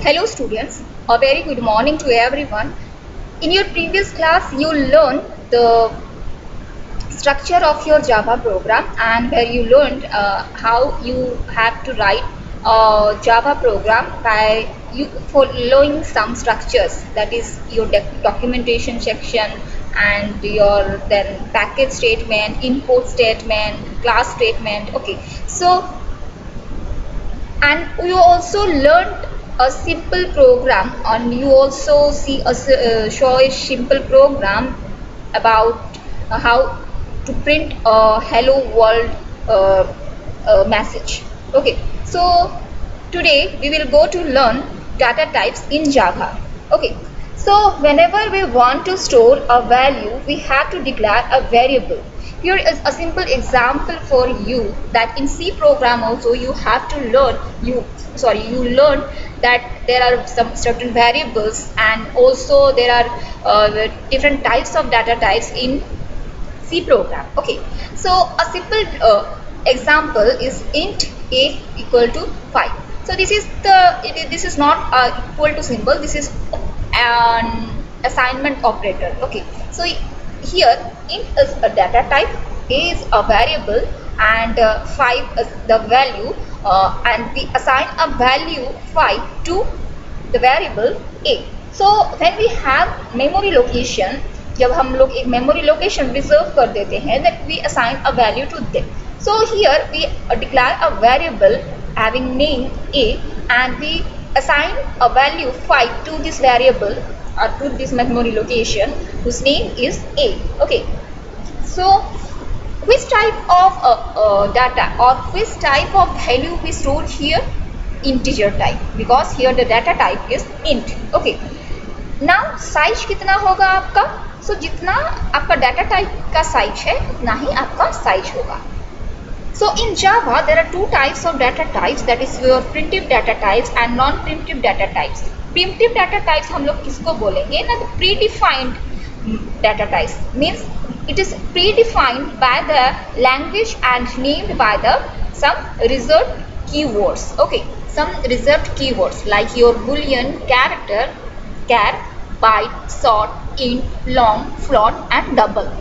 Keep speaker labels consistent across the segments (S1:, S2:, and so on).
S1: Hello students, a very good morning to everyone. In your previous class you learned the structure of your Java program and where you learned how you have to write a Java program by you following some structures, that is your documentation section and your then package statement, import statement, class statement. Okay, so and you also learned a simple program and you also see show a simple program about how to print a hello world uh, message. Okay, so today we will go to learn data types in Java. Okay, so whenever we want to store a value we have to declare a variable. Here is a simple example for you that in C program also you have to learn you learn that there are some certain variables and also there are different types of data types in C program. Okay, so a simple example is int a equal to 5. So this is not equal to symbol, this is an assignment operator. Okay, so here int is a data type, a is a variable, and 5 is the value, and we assign a value 5 to the variable a. So when we have memory location, जब हम लोग एक memory location reserve कर देते हैं, that we assign a value to them. So here we declare a variable having name a and we assign a value 5 to this variable or to this memory location whose name is a. Okay, so which type of data or which type of value we stored here? Integer type, because here the data type is int. Okay, now size कितना होगा आपका? सो जितना आपका data type का size है उतना ही आपका size होगा. So in Java there are two types of data types, that is your primitive data types and non-primitive data types. Primitive data types हम लोग किसको बोलेंगे ना, the predefined data types means it is predefined by the language and named by the some reserved keywords. Okay, some reserved keywords like your boolean, character, char, byte, short, int, long, float and double.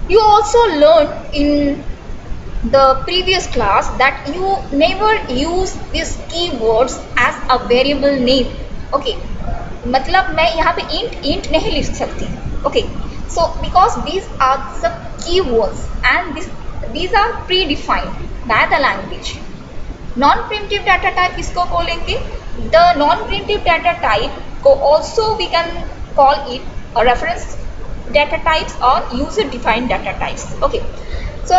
S1: You also learned in the previous class that you never use these keywords as a variable name. Okay, मतलब मैं यहाँ पे int नहीं लिख सकती. Okay, so because these are some keywords and these are predefined by the language. Non-primitive data type किसको बोलेंगे? The non-primitive data type को also we can call it a reference data types or user defined data types. Okay, so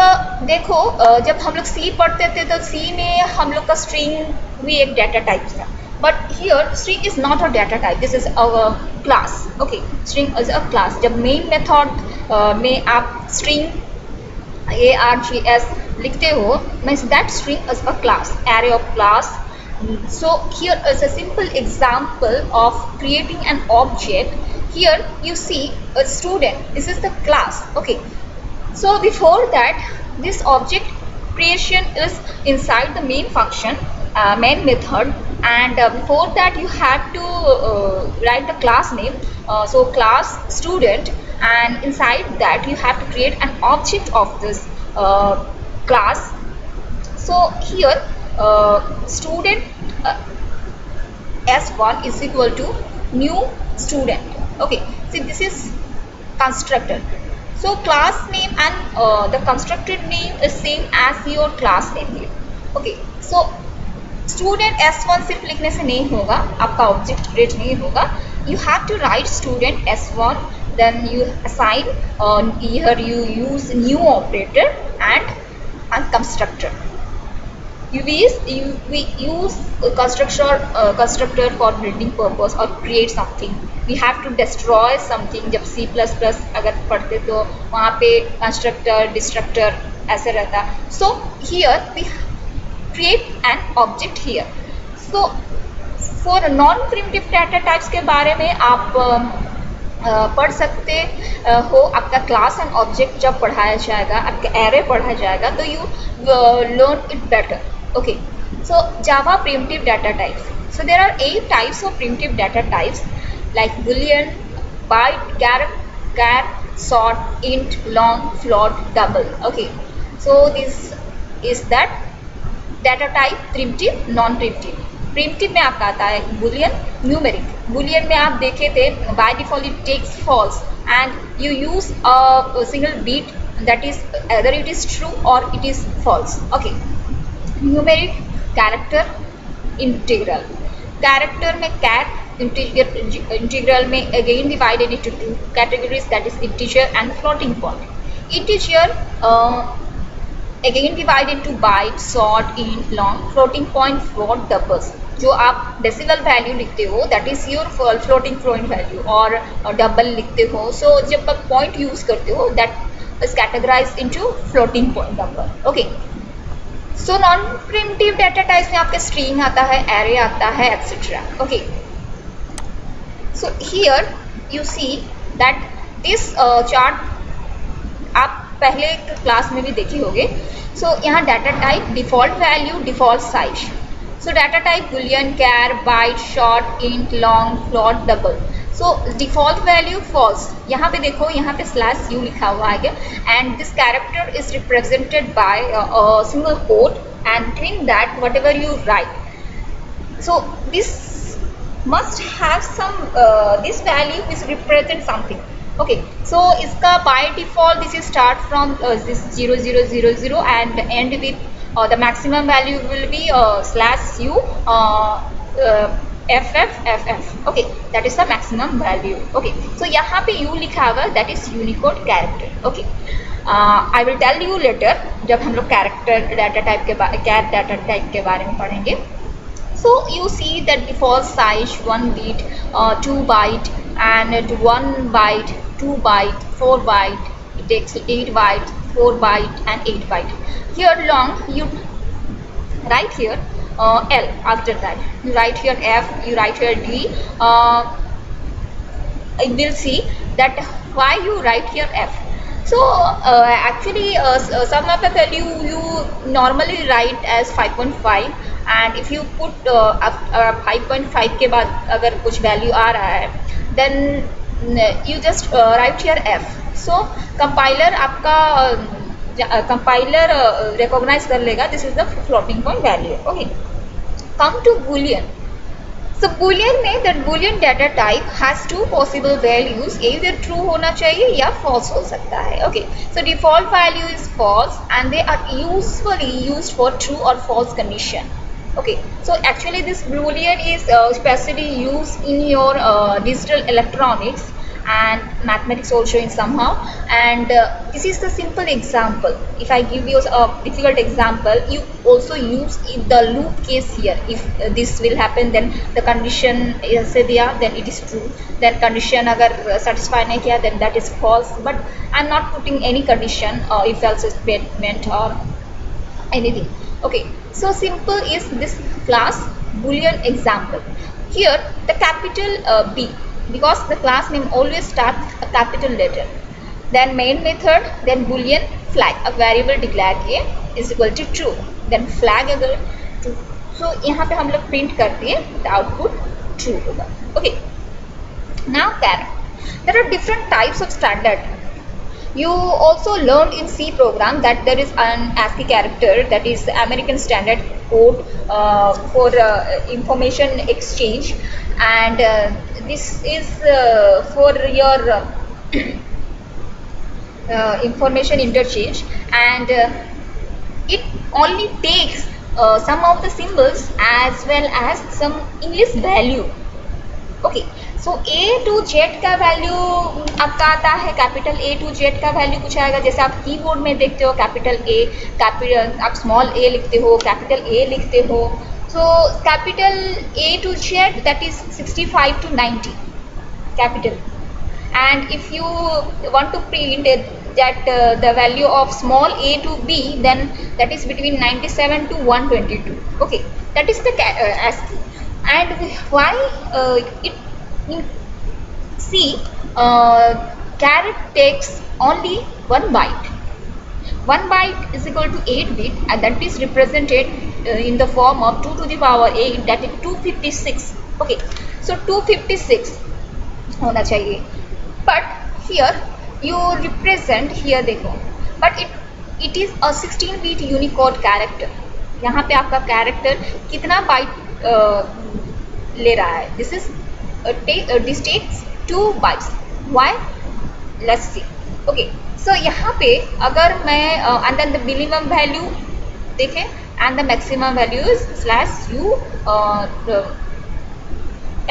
S1: देखो जब हम लोग C पढ़ते थे तो C में हम लोग का string भी एक data type था, but here string is not a data type, this is our class. Okay, string is a class. जब main method में आप string args लिखते हो means that string is a class, array of class. So here is a simple example of creating an object. Here you see a student, this is the class. Okay, so before that this object creation is inside the main function, main method, and before that you have to write the class name, so class student, and inside that you have to create an object of this class. So here student s1 is equal to new student. Okay, see this is constructor, so class name and the constructed name is same as your class name here. Okay, so student s1 सिर्फ लिखने से नहीं होगा, आपका object create नहीं होगा. You have to write student s1, then you assign here you use new operator and constructor. We use constructor for building purpose or create something. We have to destroy something. जब C++ अगर पढ़ते तो वहाँ पे constructor, destructor ऐसे रहता. So here we create an object here. So for non-primitive data types के बारे में आप पढ़ सकते हो. आपका क्लास एंड ऑब्जेक्ट जब पढ़ाया जाएगा, आपका एरे पढ़ाया जाएगा तो you learn it better. Okay, so Java primitive data types. So there are 8 types of primitive data types like boolean, byte, char, sort, int, long, float, double. Okay, so this is that data type primitive non primitive. Primitive में आपका आता है Boolean, numeric. Boolean में आप देखे थे by default it takes false and you use a single bit that is either it is true और it is false. Okay, numeric, character, integral. Character में कैट, इंटीग्रल में again divided into two categories that is integer and floating point. Integer again divided into byte, sort, int, long, floating point, float, doubles. जो आप decimal value लिखते हो that is your floating point value और double लिखते हो. So जब आप point use करते हो that is categorised into floating point number. Okay, so non primitive data types में आपके स्ट्रिंग आता है, एरे आता है, etcetera. Okay, so here you see that this chart आप पहले क्लास में भी देखी होगे. सो यहाँ data type, default value, default size. सो डाटा टाइप बुलियन, कैर, byte, short, int, long, float, double. So default value false. यहाँ पे देखो, यहाँ पे स्लैश यू लिखा हुआ है and this character is represented by single quote and between that whatever you write. So this must have some this value which represent something. Okay, so इसका by default this is start from this 0000 and end with the maximum value will be slash u ff. Okay, that is the maximum value. Okay, so यहाँ पे u लिखा हुआ that is Unicode character. Okay, I will tell you later जब हम लोग character data type के कैर data type के बारे में पढ़ेंगे. So you see that default size 1 bit, 2 byte and 1 byte, 2 byte, 4 byte, it takes 8 byte, 4 byte and 8 byte. Here long you write here L, after that you write here F, you write here D. I will see that why you write here F. So actually some of the value you normally write as 5.5 and if you put 5.5 के बाद अगर कुछ value आ रहा है then you just write here F. So compiler आपका compiler recognize कर लेगा this is the floating point value. Okay, come to boolean. So boolean में that boolean data type has two possible values, either true होना चाहिए या false हो सकता है. Okay, so default value is false and they are usually used for true or false condition. Okay, so actually this boolean is especially used in your digital electronics and mathematics also in somehow, and this is the simple example. If I give you a difficult example, you also use the loop case here. If this will happen then the condition is there, then it is true, then condition अगर satisfy नहीं किया then that is false. But I'm not putting any condition if else statement or anything. Okay, so simple is this class boolean example. Here the capital B, because the class name always starts a capital letter. Then main method, then boolean flag, a variable declare किए is equal to true, then flag अगर true. So यहाँ पे हम लोग print करते हैं the output true होगा. Okay, now char. There are different types of standard. You also learned in C program that there is an ASCII character, that is American Standard Code for information exchange, and this is for your information interchange, and it only takes some of the symbols as well as some English value. Okay, so A to Z का value आपका आता है, capital A to Z का value कुछ आएगा जैसे आप keyboard में देखते हो कैपिटल ए, कैपिटल आप स्मॉल ए लिखते हो, कैपिटल ए लिखते हो. So capital A to Z that is 65 to 90 capital, and if you want to print that the value of small a to b, then that is between 97 to 122. Okay, that is the ASCII. And why it see caret takes only 1 byte. 1 byte is equal to 8 bit and that is represented in the form of 2 to the power 8, that is 256. Okay, so 256 होना चाहिए, but here you represent here देखो, but it is a 16-bit Unicode character. यहाँ पे आपका character कितना bite ले रहा है? This takes 2 bytes. Why? Let's see. Okay, so यहाँ पे अगर मैं and then the minimum value देखें and the maximum value is /u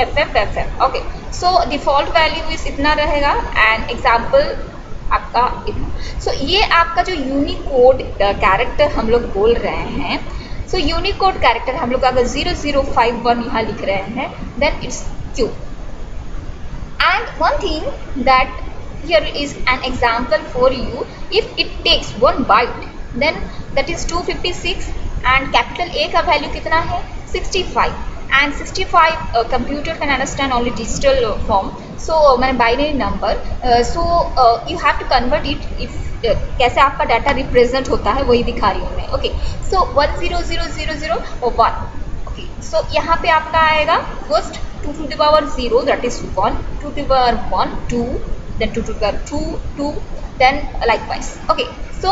S1: FFFF. Okay, so default value इस इतना रहेगा एंड एग्जाम्पल आपका इतना. सो ये आपका जो यूनिकोड कैरेक्टर हम लोग बोल रहे हैं, सो यूनिकोड कैरेक्टर हम लोग अगर 0051 यहाँ लिख रहे हैं, then it's Q. And one thing that here is an example for you. If it takes 1 byte, then that is 256 and capital A का वैल्यू कितना है? 65. And 65 computer can understand only digital form, so मैंने binary number, so you have to convert it. if कैसे आपका data represent होता है वही दिखा रही हूँ मैं. ओके, सो 10000 और 1. ओके, सो यहाँ पे आपका आएगा first 2 to the power 0, that is 1, 2 to the power 1 2, then 2 to the power 2 2, then likewise. Okay, so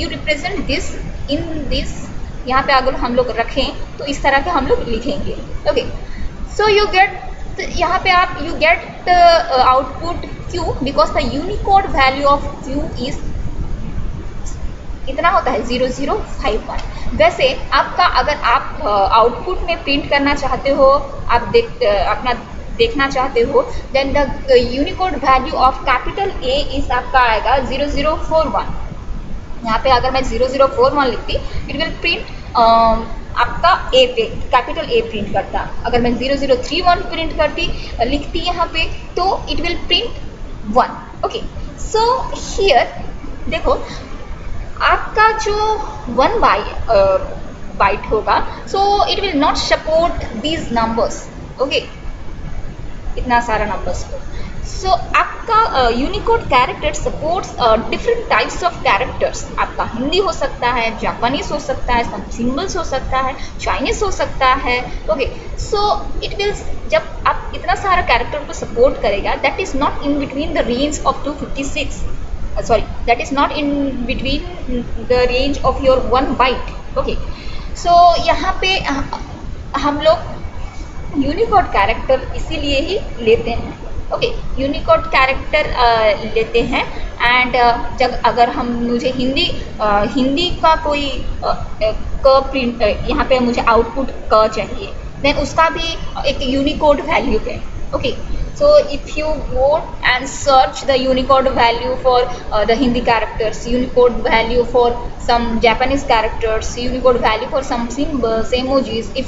S1: you represent this in this. यहाँ पे अगर हम लोग रखें तो इस तरह के हम लोग लिखेंगे. ओके, सो यू गेट, यहाँ पे आप you get output Q because the Unicode value of Q is कितना होता है? 0051. वैसे आपका अगर आप आउटपुट में प्रिंट करना चाहते हो, आप अपना देखना चाहते हो, then the Unicode value of capital A is आपका आएगा 0041. यहाँ पे अगर मैं 0041 लिखती, इट विल प्रिंट आपका ए पे कैपिटल ए प्रिंट करता. अगर मैं 0031 प्रिंट करती लिखती यहाँ पे, तो it will print 1. Okay, so here देखो आपका जो 1 बाइट होगा, सो it will not support these numbers. Okay, इतना सारा नंबर्स को. सो आपका Unicode character supports different types of characters. आपका हिंदी हो सकता है, जापानीज हो सकता है, सम सिम्बल्स हो सकता है, चाइनीज हो सकता है. ओके, सो इट विल, जब आप इतना सारा कैरेक्टर को सपोर्ट करेगा, that is not in between the range of 256, sorry, that is not in between the range of your 1 byte. Okay, so यहाँ पे हम लोग यूनिकोड कैरेक्टर इसीलिए ही लेते हैं. ओके, यूनिकोड कैरेक्टर लेते हैं एंड जब अगर हम मुझे हिंदी का कोई क प्रिंट, यहाँ पे मुझे आउटपुट क चाहिए, देन उसका भी एक यूनिकोड वैल्यू है. Okay, so if you go and search the Unicode value for the Hindi characters, Unicode value for some Japanese characters, Unicode value for some symbols, emojis, if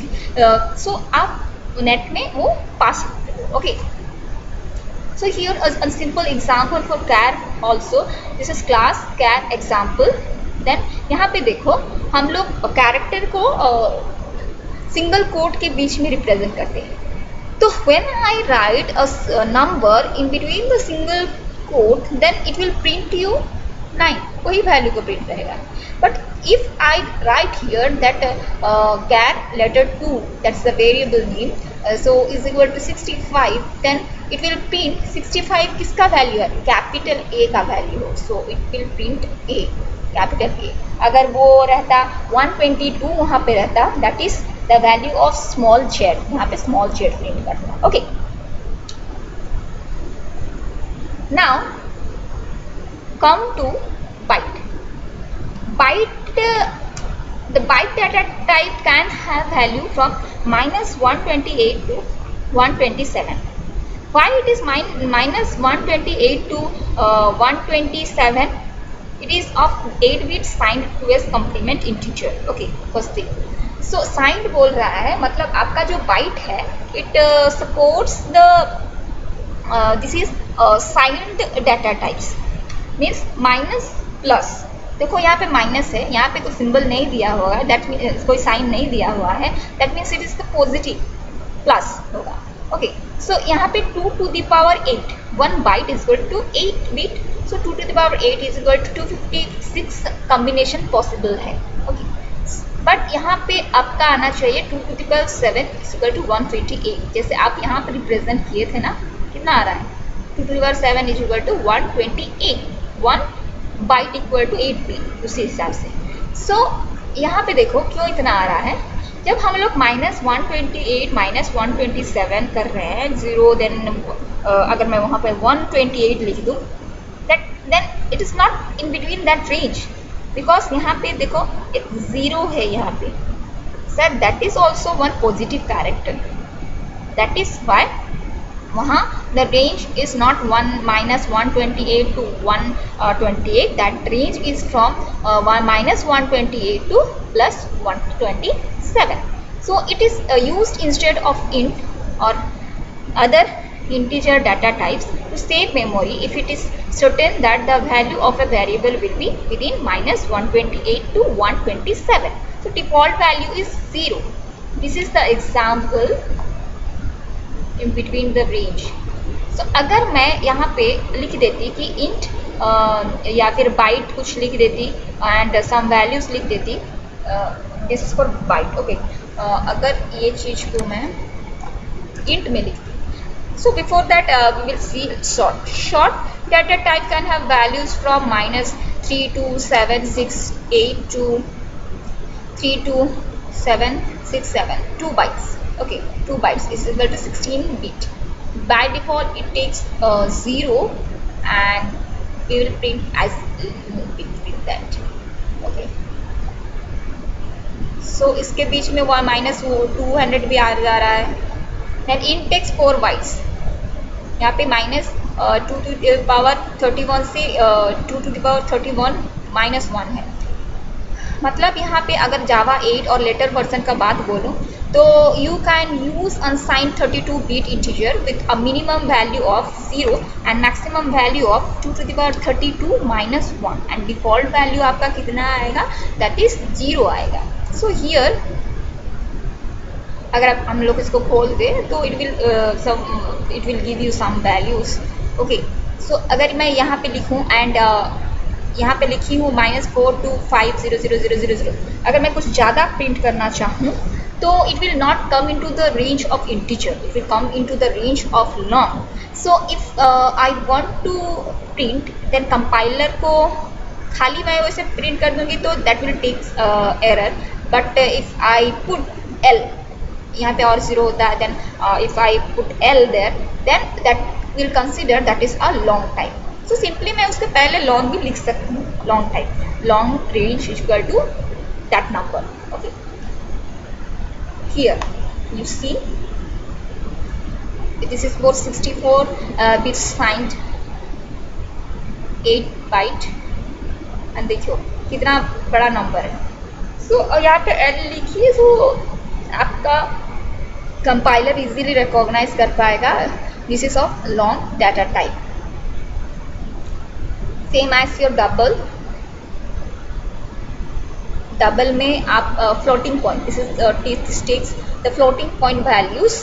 S1: so आप net में वो पा सकते हो. ओके, so here a simple example for char also. This is class char example. then यहाँ पे देखो हम लोग कैरेक्टर को सिंगल कोट के बीच में रिप्रेजेंट करते हैं. तो when I write a number in between the single quote, then it will print you 9, वही वैल्यू को प्रिंट करेगा. But if I write here that char letter 2, that's the variable name, so is equal to 65, then it will print 65 किसका value है? Capital ए का value हो, सो it will print A, capital A. अगर वो रहता 122 वहाँ पे रहता, that is the value of small Z, यहाँ पे स्मॉल जेड प्रिंट करता. Okay, now come to byte. The byte data type can have value from -128 to 127. Why it is -128 to 127? It is of 8-bit signed to a complement integer. Okay, first thing. So signed बोल रहा है, मतलब आपका जो byte है, it supports the this is signed data types. Means minus plus. देखो यहाँ पे माइनस है, यहाँ पे कोई सिंबल नहीं दिया हुआ है, दैट मीन्स कोई साइन नहीं दिया हुआ है, that means it is the positive plus होगा. ओके, सो यहाँ पे 2 to the power 8, 1 byte is equal to 8 bit, so 2 to the power 8 is equal to 256 combination possible है. ओके, बट यहाँ पे आपका आना चाहिए 2 to the power 7 equal to 128। जैसे आप यहाँ पर रिप्रेजेंट किए थे ना, कितना आ रहा है 2 to the power 7 is equal to 128, 1 byte equal to 8 bit, उसी हिसाब से। सो यहाँ पे देखो क्यों इतना आ रहा है। जब हम लोग -128 -127 कर रहे हैं जीरो, देन अगर मैं वहाँ पे 128 लिख दूँ, then it is not in between that range, because यहाँ पे देखो एक जीरो है यहाँ पे sir, that is also one positive character, that is why वहाँ the range is not -128 to 128, that range is from -128 to +127. So it is used instead of int or other integer data types to save memory if it is certain that the value of a variable will be within -128 to 127. So default value is 0. This is the example in between the range. So अगर मैं यहाँ पे लिख देती कि int या फिर byte कुछ लिख देती and some values लिख देती, this is for byte, okay. अगर ये चीज़ को मैं int में लिखती, so before that we will see short data type can have values from -3 to 768 to 32767, 2 bytes, okay. 2 bytes is equal to 16 bit. By default it takes 0 and we will print as bit with that, okay. So इसके बीच में -200 भी आ जा रहा है। then int takes 4 bytes, यहाँ पे -2 to the power 31 से 2 to the power 31 -1 है। मतलब यहाँ पे अगर जावा 8 और लेटर वर्जन का बात बोलूँ तो you can use unsigned 32 bit integer with a minimum value of 0 and maximum value of 2 to the power 32 -1 and default value आपका कितना आएगा, दैट इज 0 आएगा। सो हियर अगर हम लोग इसको खोल दें तो it will give you some values, okay. So अगर मैं यहाँ पे लिखूँ एंड यहाँ पे लिखी हूँ -4250000, अगर मैं कुछ ज़्यादा प्रिंट करना चाहूँ तो it will not come into the range of integer, it will come into the range of long. So if I want to print then compiler को खाली मैं वैसे प्रिंट कर दूँगी तो that will take error, but if I put L यहाँ पे और 0 होता है, then if I put L there then that will consider that is a long type. So simply मैं उसके पहले लॉन्ग भी लिख सकती हूँ, long type, long range equal to that number, okay. Here you see this is for 64 bits find 8 byte and देखियो कितना बड़ा नंबर है। सो यहाँ पे एल लिखिए, सो आपका कंपाइलर इजीली रिकॉग्नाइज कर पाएगा this is of long data type. Same as your double में आप floating point, this takes the floating point values,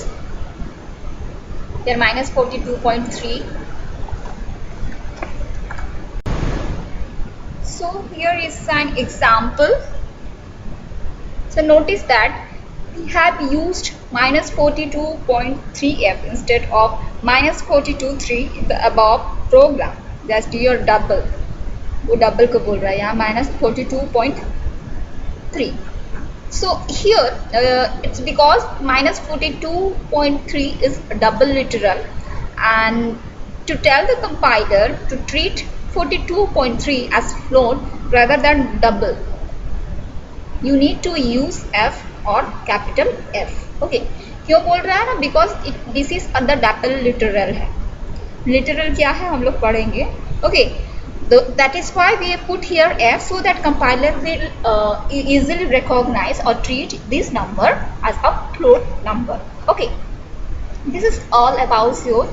S1: there -42.3। so here is an example. So notice that we have used -42.3f instead of -42.3 in the above program. That's your double, वो double को बोल रहा है यहाँ -42.3. So here it's because -42.3 is double literal, and to tell the compiler to treat 42.3 as float rather than double, you need to use f or capital F, okay. क्यों बोल रहा है ना, because this is अंदर double literal है, literal क्या है हम लोग पढ़ेंगे, okay. That is why we put here F, so that compiler will easily recognize or treat this number as a float number, okay. This is all about your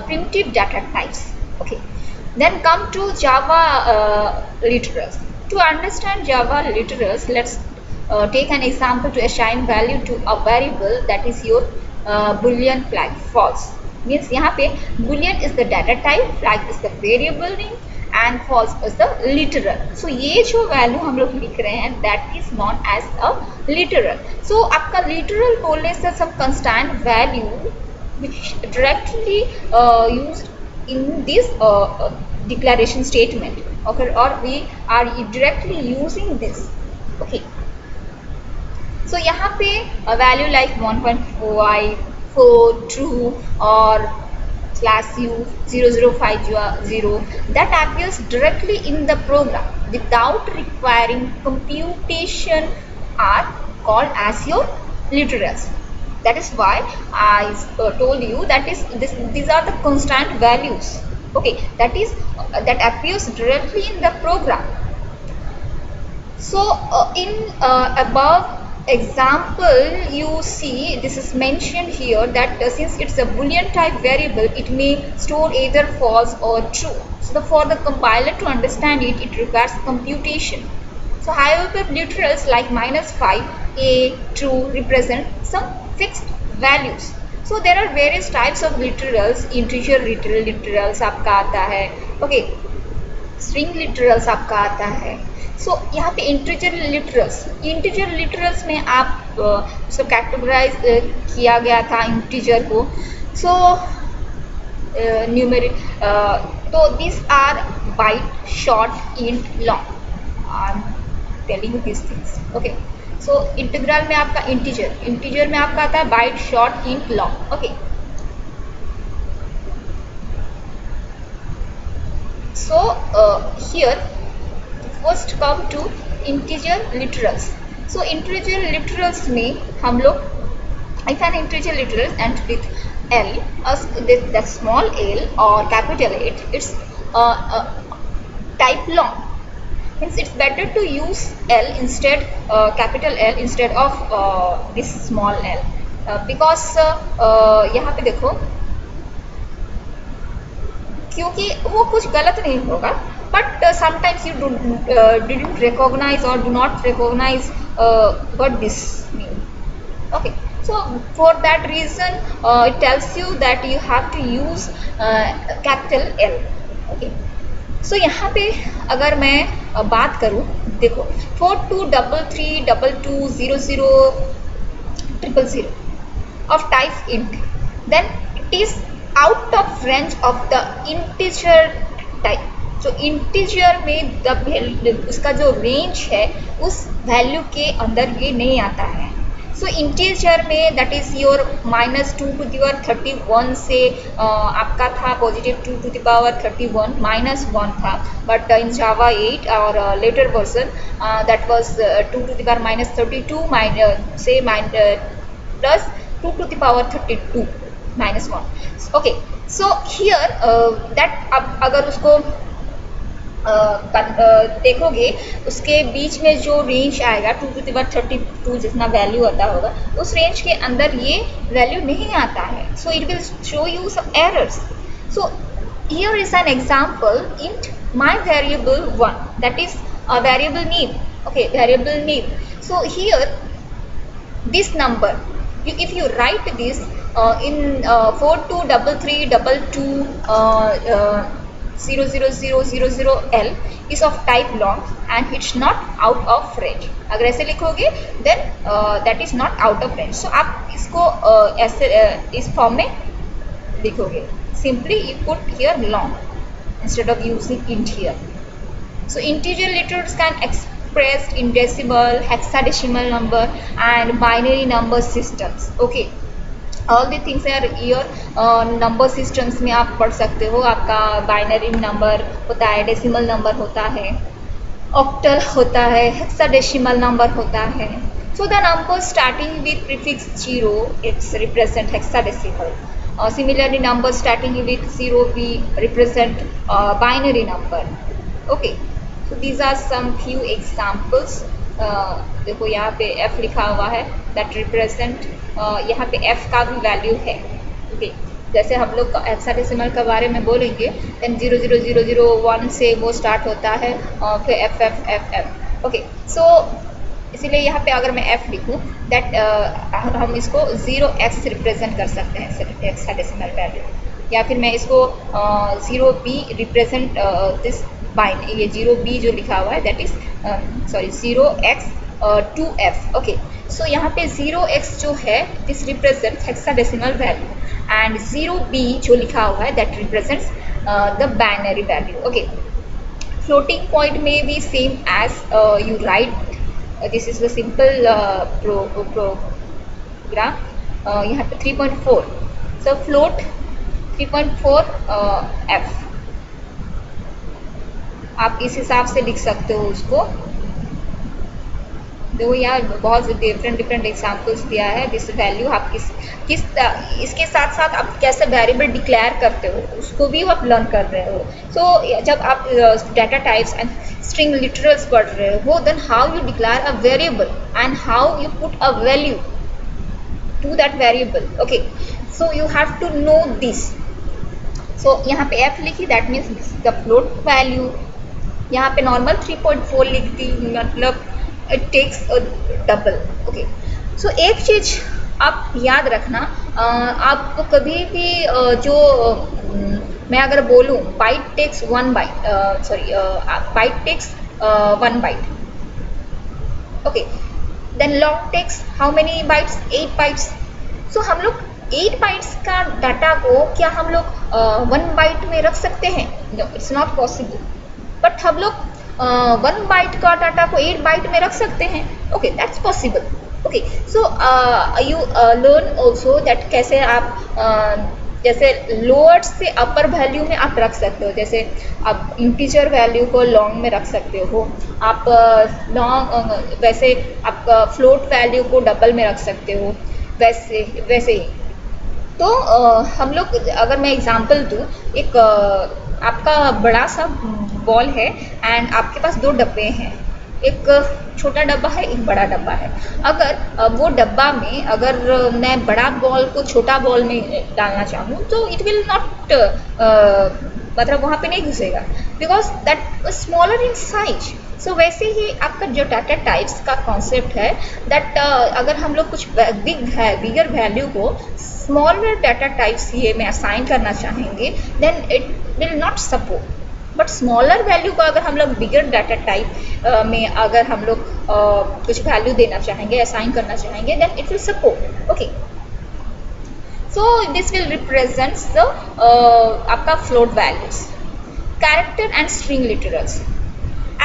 S1: primitive data types, okay. Then come to Java literals. To understand Java literals, let's take an example to assign value to a variable, that is your boolean flag false. Means यहाँ पे boolean is the data type, flag is the variable name, and false is the literal. So ये जो value हम लोग लिख रहे हैं that is known as a literal. So आपका literal बोलने से some constant value which directly used in this declaration statement, okay, or we are directly using this. Okay, so यहाँ पे value like 1.5 4 true or /u 0050 that appears directly in the program without requiring computation are called as your literals. That is why I told you that these are the constant values, okay, that is that appears directly in the program. So in above example you see this is mentioned here that since it's a boolean type variable, it may store either false or true. So for the compiler to understand it, it requires computation. So however, literals like -5 a true represent some fixed values. So there are various types of literals. Integer literals आपका आता है, okay, string literals आपका आता है. So यहाँ पे integer literals में आप उसको कैटेगराइज किया गया था integer को. So numeric तो these are byte, short, int, long. I'm telling you these things, okay. So integral में आपका इंटीजर में आपका आता है byte, short, int, long, okay. So here first come to integer literals. So integer literals में हम लोग if an integer literal ends with L, the small l or capital L, it's type long. Hence it's better to use L instead, capital L instead of this small l, because यहाँ पे देखो क्योंकि वो कुछ गलत नहीं होगा, but sometimes you didn't recognize or do not recognize what this means, okay. So for that reason it tells you that you have to use capital L, okay. So यहाँ पे अगर मैं बात करूँ, देखो 4233220000 of type int, then it is out of range of the integer type. So integer में उसका जो range है उस value के अंदर ये नहीं आता है. So integer में that is your -2^31 से आपका था positive 2^31 -1 था, but in Java 8 or later version that was 2^-32 say plus 2^32 -1, okay. So here that अब अगर उसको देखोगे उसके बीच में जो रेंज आएगा 2^32 जितना वैल्यू आता होगा, उस रेंज के अंदर ये वैल्यू नहीं आता है. So it will show you some errors. So here is an example int my variable 1, that is a variable name, okay, variable name. So here this number, if you write this in 423322 00000L is of type long and it's not out of range. अगर ऐसे लिखोगे then that is not out of range. So आप इसको ऐसे इस form में लिखोगे. Simply you put here long instead of using int here. So integer literals can expressed in decimal, hexadecimal number and binary number systems, okay. All the things are here. Number systems में आप पढ़ सकते हो. आपका binary number होता है, decimal number होता है, ऑक्टल होता है, हेक्साडेसिमल नंबर होता है. So the number starting with prefix 0 it's represent hexadecimal. Similarly number starting with 0 भी represent binary number, okay. So these are some few examples. देखो यहाँ पे f लिखा हुआ है दैट रिप्रेजेंट, यहाँ पे f का भी वैल्यू है, ओके. जैसे हम लोग हेक्साडेसिमल के बारे में बोलेंगे देन 00001 से वो स्टार्ट होता है और फिर f, ओके. सो इसीलिए यहाँ पे अगर मैं f लिखूँ दैट हम इसको 0x रिप्रेजेंट कर सकते हैं हेक्साडेसिमल वैल्यू, या फिर मैं इसको 0b रिप्रेजेंट दिस बाइन, ये 0b जो लिखा हुआ है that is sorry 0x2f। Okay, so यहाँ पे 0x जो है this represents hexadecimal value and 0b जो लिखा हुआ है that represents the binary value. Okay, floating point may be same as you write this is the simple program यहाँ पे 3.4 so float 3.4 f आप इस हिसाब से लिख सकते हो उसको। देखो यार बहुत डिफरेंट एग्जाम्पल्स दिया है। दिस वैल्यू आप किस इसके साथ साथ आप कैसे वेरिएबल डिक्लेयर करते हो उसको भी आप लर्न कर रहे हो। सो जब आप data types and string literals पढ़ रहे हो then how you declare a variable and how you put a value to that variable. Okay, so you have to know this. So यहाँ पे f लिखी that means the float value, यहाँ पे normal 3.4 लिख दी मतलब it takes double. Okay, so एक चीज आप याद रखना, आपको कभी भी जो मैं अगर बोलूँ byte takes 1 byte sorry byte takes 1 byte, okay, then long takes how many bytes 8 bytes. So हम लोग 8 बाइट्स का डाटा को क्या हम लोग 1 बाइट में रख सकते हैं? No, it's not possible. But हम लोग 1 बाइट का डाटा को 8 बाइट में रख सकते हैं। Okay, that's possible. Okay, so you learn also that कैसे आप जैसे लोअर से अपर वैल्यू में आप रख सकते हो। जैसे आप इंटीजर वैल्यू को लॉन्ग में रख सकते हो, आप लॉन्ग वैसे आप फ्लोट वैल्यू को डबल में रख सकते हो, वैसे ही। तो हम लोग अगर मैं एग्जांपल दूँ, एक आपका बड़ा सा बॉल है एंड आपके पास 2 डब्बे हैं, एक छोटा डब्बा है एक बड़ा डब्बा है। अगर वो डब्बा में अगर मैं बड़ा बॉल को छोटा बॉल में डालना चाहूँ तो इट विल नॉट मतलब वहाँ पे नहीं घुसेगा because that smaller in size. So वैसे ही आपका जो डाटा टाइप्स का कॉन्सेप्ट है दैट अगर हम लोग कुछ बिगर वैल्यू को स्मॉलर डाटा टाइप्स ये में असाइन करना चाहेंगे then it will not support. But smaller value को अगर हम लोग बिगर डाटा टाइप में अगर हम लोग कुछ वैल्यू देना चाहेंगे असाइन करना चाहेंगे then it will support. Okay, so this will represents the आपका float values, character and string literals.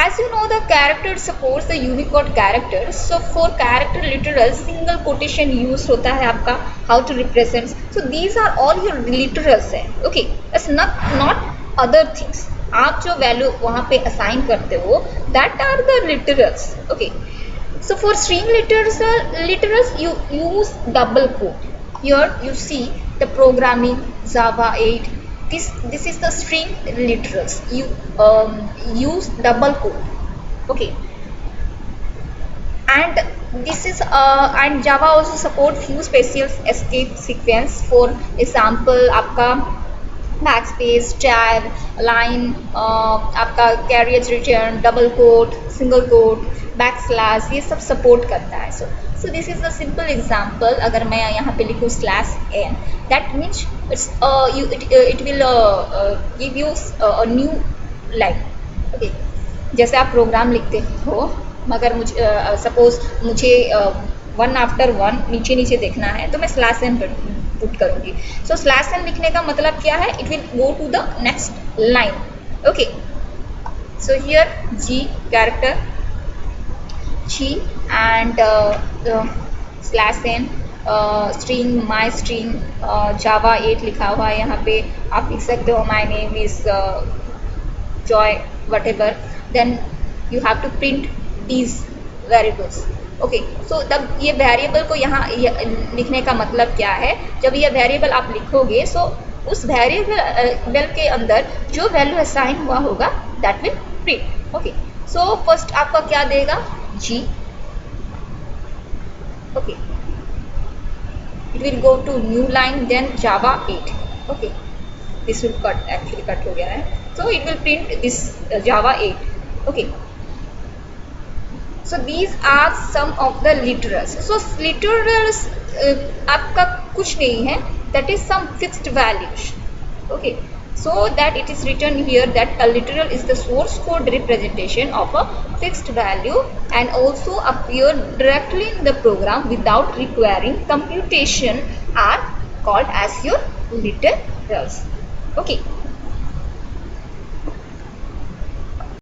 S1: As you know, the character supports the Unicode characters. So for character literals, single quotation use होता है आपका how to represent. So these are all your literals है. Okay, it's not other things. आप जो value वहाँ पे assign करते हो that are the literals. Okay. So for string literals you use double quote. Here you see the programming Java 8. This is the string literals. You use double quote. Okay. And this is and Java also support few special escape sequence. For example, आपका backspace, tab, line, आपका carriage return, double quote, single quote, backslash, ये सब support करता है। So this is a simple example. अगर मैं यहाँ पे लिखूँ /n, that means it will give you a new line. Okay, जैसे आप प्रोग्राम लिखते हो मगर मुझे सपोज मुझे 1 after 1 नीचे देखना है तो मैं /n पुट करूँगी। सो /n लिखने का मतलब क्या है? It will go to the next line. Okay, so here G character G and /n string my string Java 8 लिखा हुआ है यहाँ पे। आप लिख सकते हो my name is Joy whatever, then you have to print these variables. Okay, so तब ये वेरिएबल को यहाँ लिखने का मतलब क्या है? जब ये वेरिएबल आप लिखोगे सो उस वेरिएबल के अंदर जो वैल्यू असाइन हुआ होगा that will print. Okay, so first आपका क्या देगा? G. Okay, it will go to new line then Java 8. Okay, this will cut हो गया है, so it will print this Java 8. Okay, so these are some of the literals. So literals आपका कुछ नहीं है, that is some fixed values. Okay, so that it is written here that a literal is the source code representation of a fixed value and also appear directly in the program without requiring computation are called as your literals. Okay,